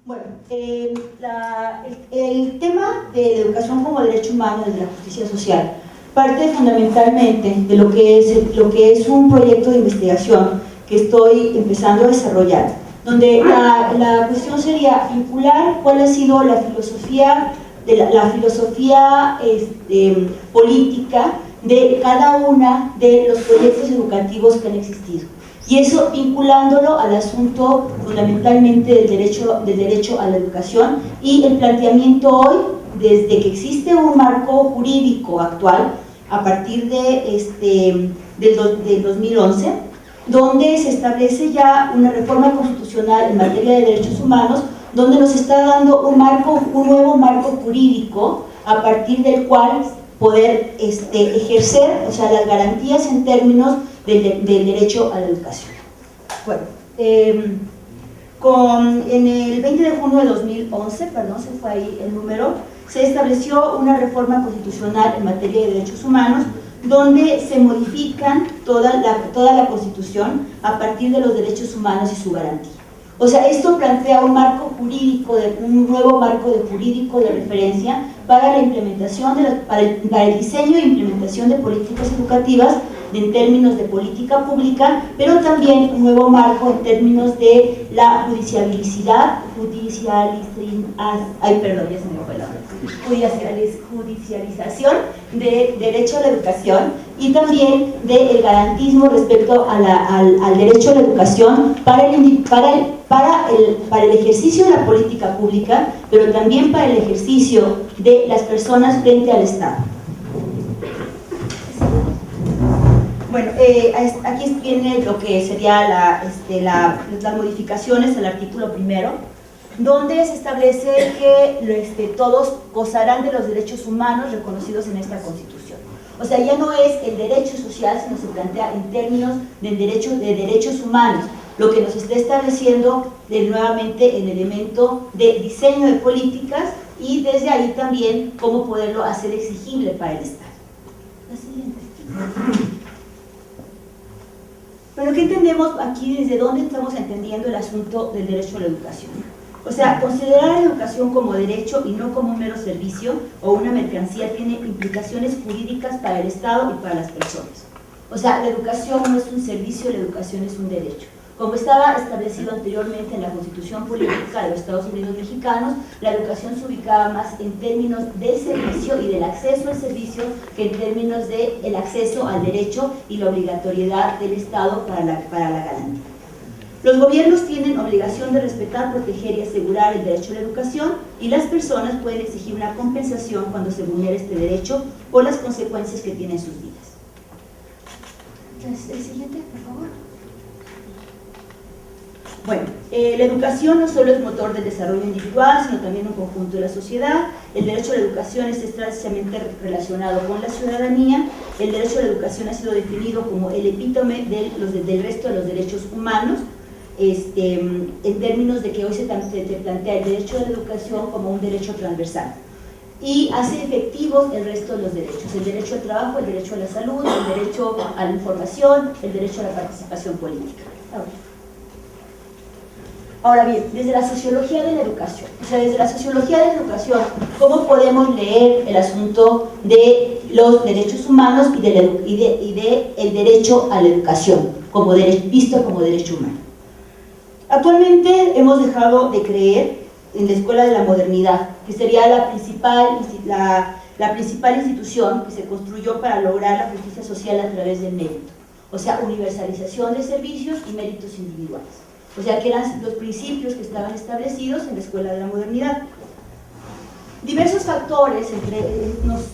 Bueno, el tema de la educación como derecho humano desde la justicia social parte fundamentalmente de lo que es un proyecto de investigación que estoy empezando a desarrollar, donde la cuestión sería vincular cuál ha sido la filosofía política de cada una de los proyectos educativos que han existido. Y eso vinculándolo al asunto fundamentalmente del derecho a la educación y el planteamiento hoy, desde que existe un marco jurídico actual, a partir del 2011, donde se establece ya una reforma constitucional en materia de derechos humanos, donde nos está dando un nuevo marco jurídico a partir del cual poder ejercer, o sea, las garantías en términos del derecho a la educación. Bueno, en el 20 de junio de 2011, perdón, se fue ahí el número, se estableció una reforma constitucional en materia de derechos humanos, donde se modifican toda la Constitución a partir de los derechos humanos y su garantía. O sea, esto plantea un nuevo marco jurídico de referencia para la implementación, para el diseño e implementación de políticas educativas en términos de política pública, pero también un nuevo marco en términos de la judicialización de derecho a la educación y también del garantismo respecto al derecho a la educación para el ejercicio de la política pública, pero también para el ejercicio de las personas frente al Estado. Bueno, aquí viene lo que sería las modificaciones al artículo primero, donde se establece que todos gozarán de los derechos humanos reconocidos en esta Constitución. O sea, ya no es el derecho social, sino se plantea en términos de derechos humanos, lo que nos está estableciendo nuevamente el elemento de diseño de políticas y desde ahí también cómo poderlo hacer exigible para el Estado. La siguiente. Pero ¿qué entendemos aquí? ¿Desde dónde estamos entendiendo el asunto del derecho a la educación? O sea, considerar la educación como derecho y no como un mero servicio o una mercancía tiene implicaciones jurídicas para el Estado y para las personas. O sea, la educación no es un servicio, la educación es un derecho. Como estaba establecido anteriormente en la Constitución Política de los Estados Unidos Mexicanos, la educación se ubicaba más en términos del servicio y del acceso al servicio que en términos del acceso al derecho y la obligatoriedad del Estado para la garantía. Los gobiernos tienen obligación de respetar, proteger y asegurar el derecho a la educación y las personas pueden exigir una compensación cuando se vulnere este derecho por las consecuencias que tiene en sus vidas. El siguiente, por favor. Bueno, la educación no solo es motor del desarrollo individual, sino también un conjunto de la sociedad. El derecho a la educación es estrechamente relacionado con la ciudadanía. El derecho a la educación ha sido definido como el epítome del resto de los derechos humanos, en términos de que hoy se plantea el derecho a la educación como un derecho transversal y hace efectivos el resto de los derechos: el derecho al trabajo, el derecho a la salud, el derecho a la información, el derecho a la participación política. Ahora bien, desde la sociología de la educación, ¿cómo podemos leer el asunto de los derechos humanos y el derecho a la educación visto como derecho humano? Actualmente hemos dejado de creer en la escuela de la modernidad, que sería la principal institución que se construyó para lograr la justicia social a través del mérito, o sea, universalización de servicios y méritos individuales. O sea, que eran los principios que estaban establecidos en la escuela de la modernidad. Diversos factores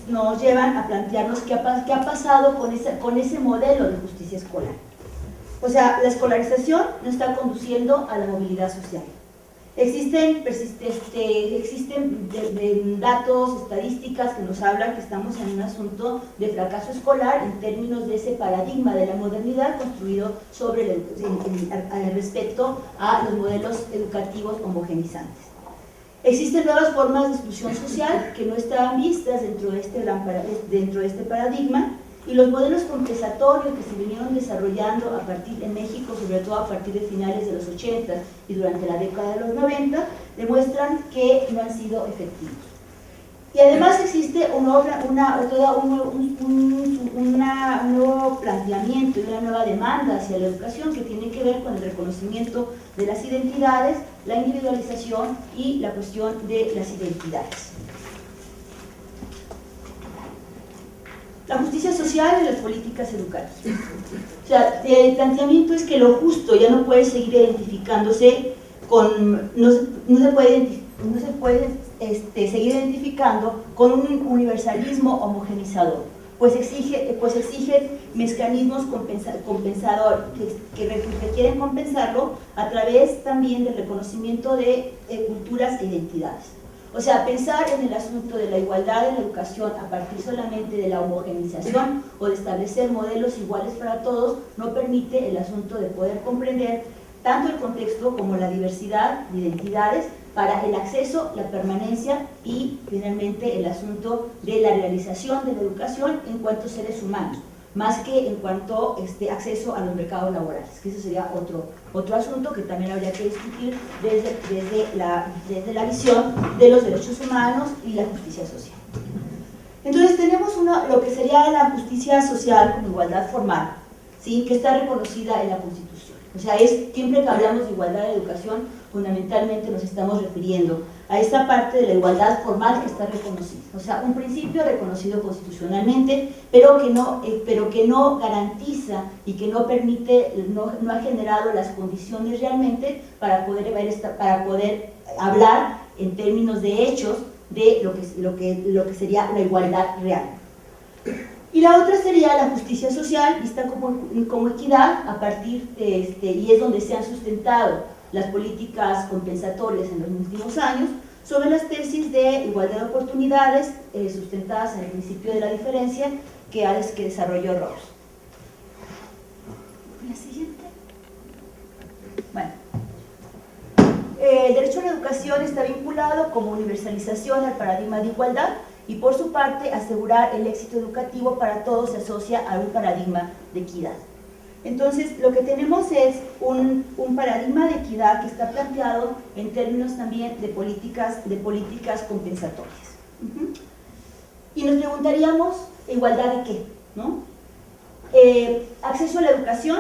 nos llevan a plantearnos qué ha pasado con ese modelo de justicia escolar. O sea, la escolarización no está conduciendo a la movilidad social. Existen datos, estadísticas que nos hablan que estamos en un asunto de fracaso escolar en términos de ese paradigma de la modernidad construido respecto a los modelos educativos homogenizantes. Existen nuevas formas de exclusión social que no estaban vistas dentro de este paradigma Y los modelos compensatorios que se vinieron desarrollando a partir en México, sobre todo a partir de finales de los 80 y durante la década de los 90, demuestran que no han sido efectivos. Y además existe un nuevo planteamiento y una nueva demanda hacia la educación que tiene que ver con el reconocimiento de las identidades, la individualización y la cuestión de las identidades. La justicia social y las políticas educativas. O sea, el planteamiento es que lo justo ya no puede seguir identificándose con, no se puede seguir identificando con un universalismo homogenizador, pues exige mecanismos compensadores que requieren compensarlo a través también del reconocimiento de culturas e identidades. O sea, pensar en el asunto de la igualdad en la educación a partir solamente de la homogenización o de establecer modelos iguales para todos no permite el asunto de poder comprender tanto el contexto como la diversidad de identidades para el acceso, la permanencia y finalmente el asunto de la realización de la educación en cuanto a seres humanos, más que en cuanto a acceso a los mercados laborales, que ese sería otro asunto que también habría que discutir desde la visión de los derechos humanos y la justicia social. Entonces tenemos lo que sería la justicia social como igualdad formal, ¿sí?, que está reconocida en la Constitución. O sea, siempre que hablamos de igualdad de educación, fundamentalmente nos estamos refiriendo a esta parte de la igualdad formal que está reconocida. O sea, un principio reconocido constitucionalmente, pero que no garantiza y que no permite, no ha generado las condiciones realmente para poder hablar en términos de hechos de lo que sería la igualdad real. Y la otra sería la justicia social, vista como equidad, a partir y es donde se han sustentado las políticas compensatorias en los últimos años, sobre las tesis de igualdad de oportunidades sustentadas en el principio de la diferencia que desarrolló Rawls. La siguiente. Bueno. El derecho a la educación está vinculado como universalización al paradigma de igualdad y por su parte asegurar el éxito educativo para todos se asocia a un paradigma de equidad. Entonces lo que tenemos es un paradigma de equidad que está planteado en términos también de políticas compensatorias. Y nos preguntaríamos, ¿igualdad de qué? ¿No? Acceso a la educación,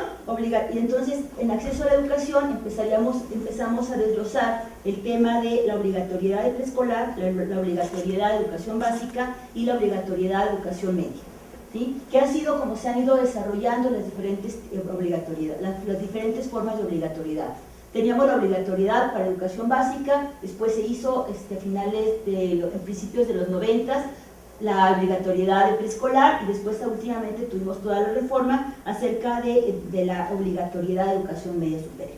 y entonces en acceso a la educación empezamos a desglosar el tema de la obligatoriedad de preescolar, la obligatoriedad de educación básica y la obligatoriedad de educación media, ¿sí?, que ha sido como se han ido desarrollando las diferentes las diferentes formas de obligatoriedad. Teníamos la obligatoriedad para educación básica, después se hizo en principios de los 90s, la obligatoriedad de preescolar y después últimamente tuvimos toda la reforma acerca de la obligatoriedad de educación media superior.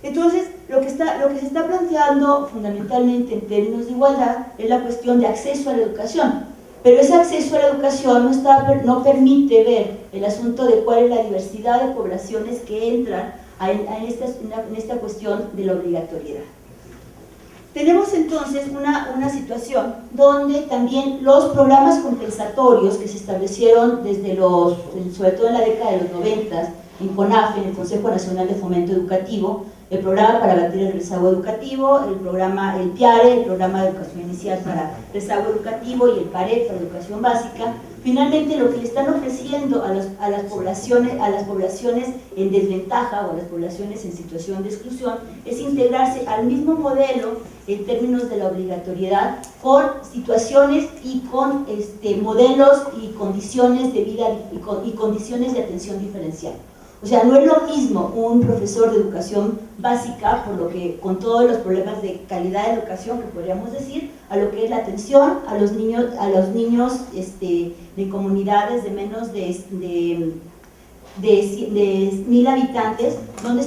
Entonces, lo que se está planteando fundamentalmente en términos de igualdad es la cuestión de acceso a la educación, pero ese acceso a la educación no permite ver el asunto de cuál es la diversidad de poblaciones que entran en esta cuestión de la obligatoriedad. Tenemos entonces una situación donde también los programas compensatorios que se establecieron sobre todo en la década de los 90 en CONAFE, en el Consejo Nacional de Fomento Educativo, el programa para abatir el rezago educativo, el PIARE, el programa de educación inicial para rezago educativo y el PARE para educación básica, finalmente lo que le están ofreciendo a las poblaciones en desventaja o a las poblaciones en situación de exclusión es integrarse al mismo modelo en términos de la obligatoriedad con situaciones y con modelos y condiciones de vida y condiciones de atención diferencial. O sea, no es lo mismo un profesor de educación básica, con todos los problemas de calidad de educación que podríamos decir, a lo que es la atención a los niños de comunidades de menos de 1,000 habitantes, donde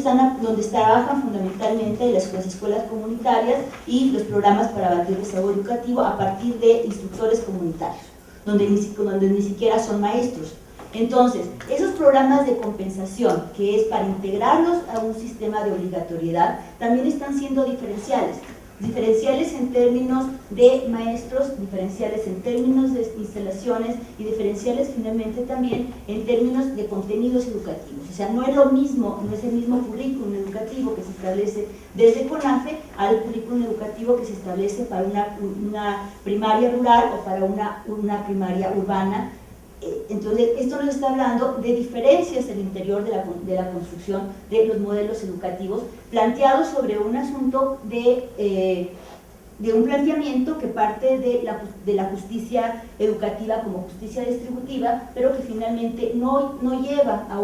trabajan fundamentalmente las escuelas comunitarias y los programas para abatir el rezago educativo a partir de instructores comunitarios, donde ni siquiera son maestros. Entonces, esos programas de compensación, que es para integrarlos a un sistema de obligatoriedad, también están siendo diferenciales. Es diferenciales en términos de maestros, diferenciales en términos de instalaciones y diferenciales finalmente también en términos de contenidos educativos. O sea, no es lo mismo, no es el mismo currículum educativo que se establece desde CONAFE al currículum educativo que se establece para una primaria rural o para una primaria urbana. Entonces, esto nos está hablando de diferencias en el interior de la construcción de los modelos educativos, planteados sobre un asunto de un planteamiento que parte de la justicia educativa como justicia distributiva, pero que finalmente no lleva a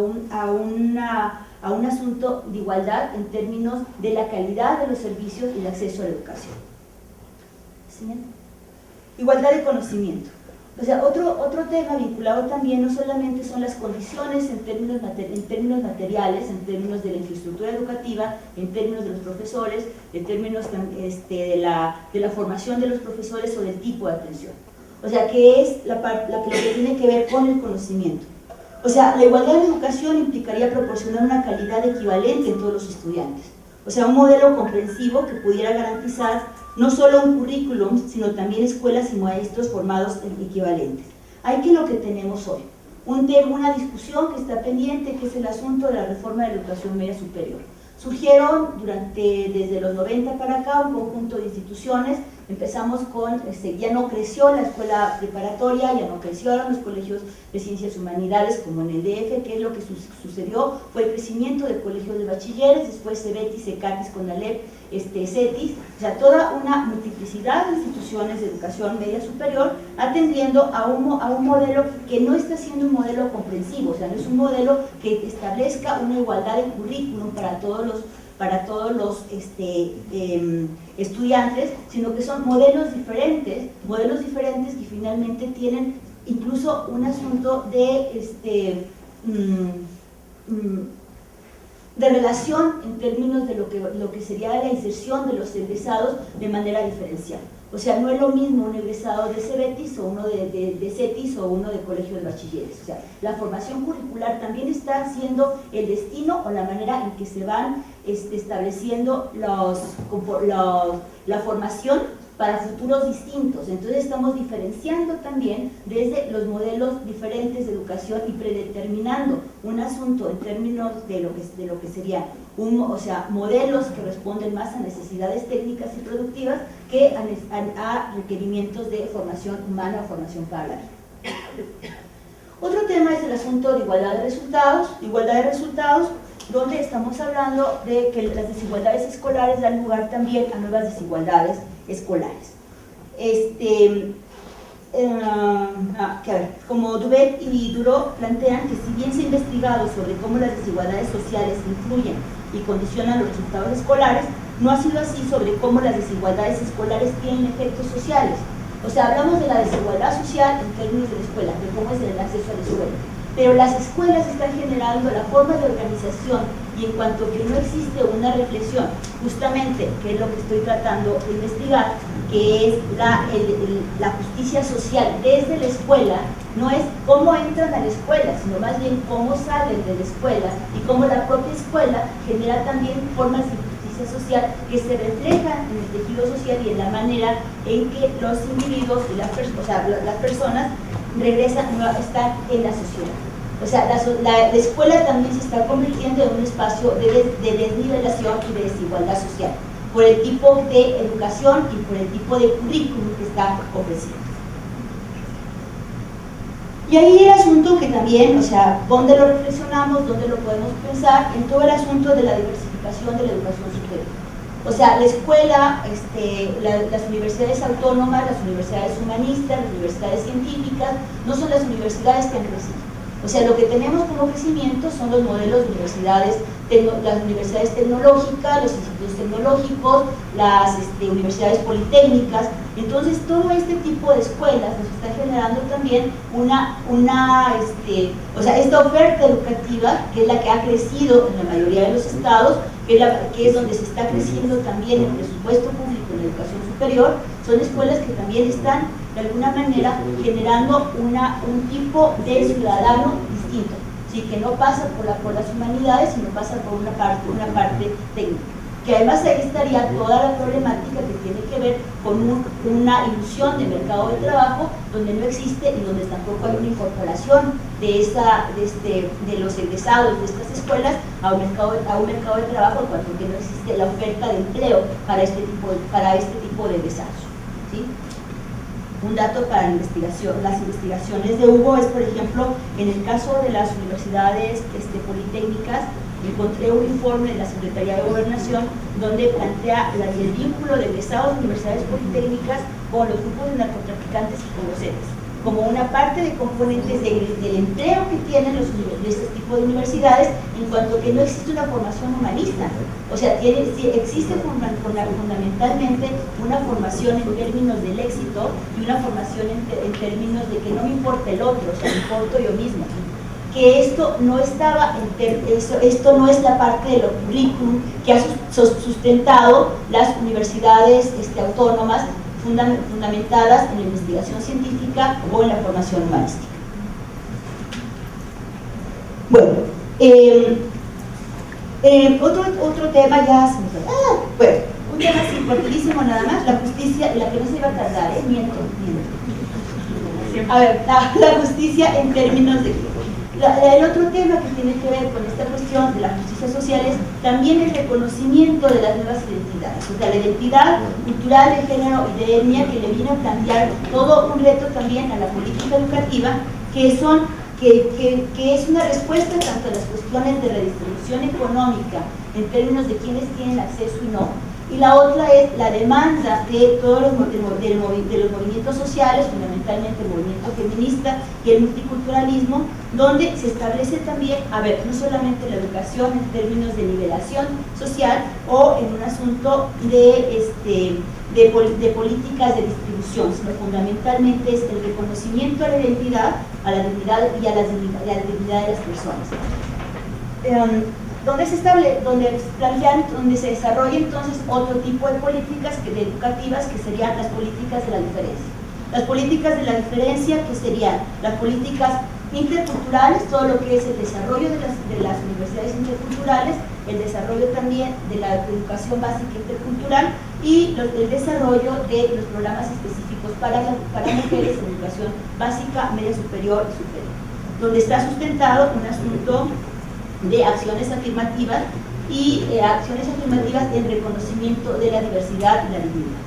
un asunto de igualdad en términos de la calidad de los servicios y el acceso a la educación. ¿Sí? Igualdad de conocimiento. O sea, otro tema vinculado también no solamente son las condiciones en términos materiales, en términos de la infraestructura educativa, en términos de los profesores, en términos de la formación de los profesores o del tipo de atención. O sea, que es lo que tiene que ver con el conocimiento. O sea, la igualdad de educación implicaría proporcionar una calidad equivalente en todos los estudiantes. O sea, un modelo comprensivo que pudiera garantizar no solo un currículum, sino también escuelas y maestros formados equivalentes. Hay que lo que tenemos hoy, una discusión que está pendiente, que es el asunto de la reforma de la educación media superior. Surgieron desde los 90 para acá un conjunto de instituciones. Empezamos con, ya no creció la escuela preparatoria, ya no crecieron los colegios de ciencias humanidades como en el DF, que es lo que sucedió, fue el crecimiento del colegio de bachilleres, después CEBETIS, CECATIS, CONALEP, CETIS, o sea, toda una multiplicidad de instituciones de educación media superior atendiendo a un modelo que no está siendo un modelo comprensivo, o sea, no es un modelo que establezca una igualdad de currículum para todos los estudiantes, sino que son modelos diferentes que finalmente tienen incluso un asunto de relación en términos de lo que sería la inserción de los egresados de manera diferencial. O sea, no es lo mismo un egresado de CEBETIS o uno de CETIS o uno de colegio de bachilleres. O sea, la formación curricular también está siendo el destino o la manera en que se van estableciendo la formación para futuros distintos. Entonces estamos diferenciando también desde los modelos diferentes de educación y predeterminando un asunto en términos de lo que serían modelos que responden más a necesidades técnicas y productivas que a requerimientos de formación humana o formación para la vida. Otro tema es el asunto de igualdad de resultados, donde estamos hablando de que las desigualdades escolares dan lugar también a nuevas desigualdades escolares. Como Dubet y Duro plantean que si bien se ha investigado sobre cómo las desigualdades sociales influyen y condicionan los resultados escolares, no ha sido así sobre cómo las desigualdades escolares tienen efectos sociales. O sea, hablamos de la desigualdad social en términos de la escuela, de cómo es el acceso a la escuela. Pero las escuelas están generando la forma de organización y en cuanto que no existe una reflexión, justamente, que es lo que estoy tratando de investigar, que es la justicia social desde la escuela, no es cómo entran a la escuela, sino más bien cómo salen de la escuela y cómo la propia escuela genera también formas de justicia social que se reflejan en el tejido social y en la manera en que los individuos y las personas regresan, están en la sociedad. O sea, la escuela también se está convirtiendo en un espacio de desnivelación y de desigualdad social, por el tipo de educación y por el tipo de currículum que está ofreciendo. Y ahí el asunto que también, o sea, ¿dónde lo reflexionamos? ¿Dónde lo podemos pensar? En todo el asunto de la diversificación de la educación superior. O sea, la escuela, las universidades autónomas, las universidades humanistas, las universidades científicas, no son las universidades que han crecido. O sea, lo que tenemos como crecimiento son los modelos de universidades, las universidades tecnológicas, los institutos tecnológicos, las universidades politécnicas. Entonces, todo este tipo de escuelas nos está generando también esta oferta educativa, que es la que ha crecido en la mayoría de los estados, que es donde se está creciendo también el presupuesto público en la educación superior. Son escuelas que también están de alguna manera generando un tipo de ciudadano distinto, ¿sí? Que no pasa por las humanidades, sino pasa por una parte técnica, Y además ahí estaría toda la problemática que tiene que ver con una ilusión de mercado de trabajo donde no existe y donde tampoco hay una incorporación de los egresados de estas escuelas a un mercado de trabajo, cuanto que no existe la oferta de empleo para este tipo de egresados, ¿sí? Un dato para las investigaciones de Hugo es, por ejemplo, en el caso de las universidades politécnicas, encontré un informe de la Secretaría de Gobernación donde plantea el vínculo de egresados de universidades politécnicas con los grupos de narcotraficantes y con los CETES, como una parte de componentes del empleo que tienen este tipo de universidades, en cuanto que no existe una formación humanista. O sea, existe fundamentalmente una formación en términos del éxito y una formación en términos de que no me importa el otro, o sea, me importo yo mismo. Que esto no estaba, esto no es la parte de lo currículum que ha sustentado las universidades autónomas fundamentadas en la investigación científica o en la formación humanística. Bueno, otro tema ya se me fue. Bueno, un tema así, rapidísimo nada más, la justicia, la que no se iba a tardar, miento. A ver, la justicia en términos de... El otro tema que tiene que ver con esta cuestión de la justicia social es también el reconocimiento de las nuevas identidades, o sea, la identidad cultural de género y de etnia, que le viene a plantear todo un reto también a la política educativa, que es una respuesta tanto a las cuestiones de redistribución económica en términos de quienes tienen acceso y no, y la otra es la demanda de todos los movimientos sociales, fundamentalmente el movimiento feminista y el multiculturalismo, donde se establece también, no solamente la educación en términos de nivelación social o en un asunto de políticas de distribución, sino fundamentalmente es el reconocimiento a la identidad, y a la dignidad de las personas. Donde se desarrolla entonces otro tipo de políticas educativas, que serían las políticas de la diferencia. Las políticas de la diferencia, que serían las políticas interculturales, todo lo que es el desarrollo de las universidades interculturales, el desarrollo también de la educación básica intercultural y el desarrollo de los programas específicos para mujeres en educación básica, media superior y superior, donde está sustentado un asunto de acciones afirmativas en reconocimiento de la diversidad y la dignidad.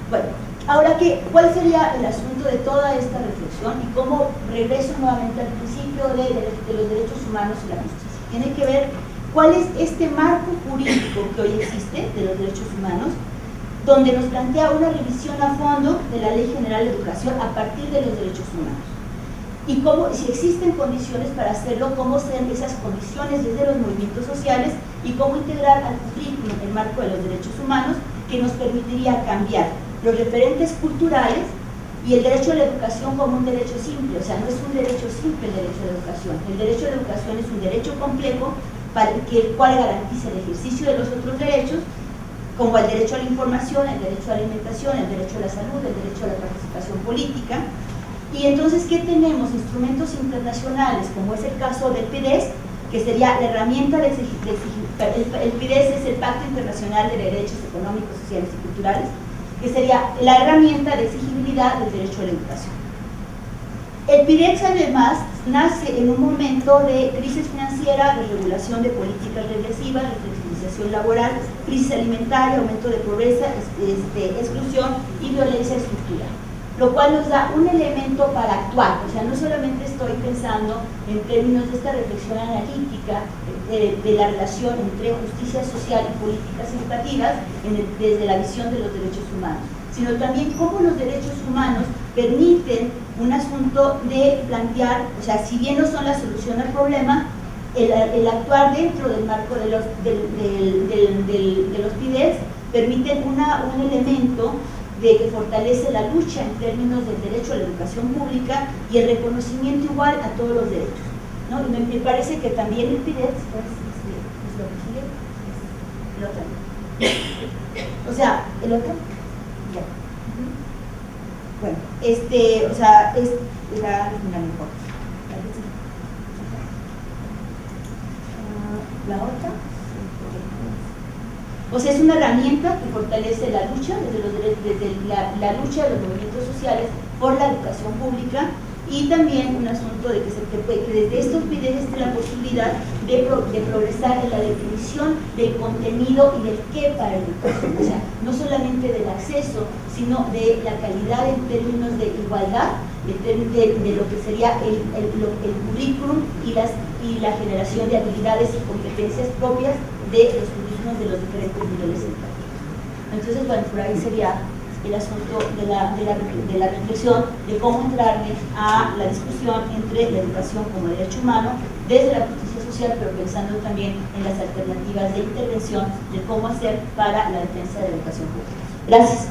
Bueno, ahora, ¿cuál sería el asunto de toda esta reflexión y cómo regreso nuevamente al principio de los derechos humanos y la justicia? Tiene que ver cuál es este marco jurídico que hoy existe de los derechos humanos, donde nos plantea una revisión a fondo de la Ley General de Educación a partir de los derechos humanos. Y si existen condiciones para hacerlo, cómo sean esas condiciones desde los movimientos sociales y cómo integrar al currículum el marco de los derechos humanos, que nos permitiría cambiar los referentes culturales y el derecho a la educación como un derecho simple. O sea, no es un derecho simple el derecho a la educación. El derecho a la educación es un derecho complejo para el cual garantiza el ejercicio de los otros derechos, como el derecho a la información, el derecho a la alimentación, el derecho a la salud, el derecho a la participación política. Y entonces, ¿qué tenemos? Instrumentos internacionales, como es el caso del PIDES, que sería la herramienta de exigir, el PIDES es el Pacto Internacional de Derechos Económicos, Sociales y Culturales, que sería la herramienta de exigibilidad del derecho a la educación. El PIDES, además, nace en un momento de crisis financiera, de regulación de políticas regresivas, de flexibilización laboral, crisis alimentaria, aumento de pobreza, exclusión y violencia estructural, lo cual nos da un elemento para actuar. O sea, no solamente estoy pensando en términos de esta reflexión analítica de la relación entre justicia social y políticas educativas desde la visión de los derechos humanos, sino también cómo los derechos humanos permiten un asunto de plantear, o sea, si bien no son la solución al problema, el actuar dentro del marco de los PIDES permiten un elemento que fortalece la lucha en términos del derecho a la educación pública y el reconocimiento igual a todos los derechos, ¿no? Y me parece que también el PIDES es lo que sigue, el otro. O sea, el otro. Ya. Bueno, o sea, es la mejor. La otra. O sea, es una herramienta que fortalece la lucha, desde la lucha de los movimientos sociales por la educación pública, y también un asunto de que desde estos videos esté la posibilidad de progresar en la definición del contenido y del qué para la educación, o sea, no solamente del acceso, sino de la calidad en términos de igualdad, de lo que sería el currículum y la generación de habilidades y competencias propias de los alumnos de los diferentes niveles educativos. Entonces, bueno, por ahí sería el asunto de la reflexión de cómo entrarle a la discusión entre la educación como derecho humano desde la justicia social, pero pensando también en las alternativas de intervención de cómo hacer para la defensa de la educación pública. Gracias.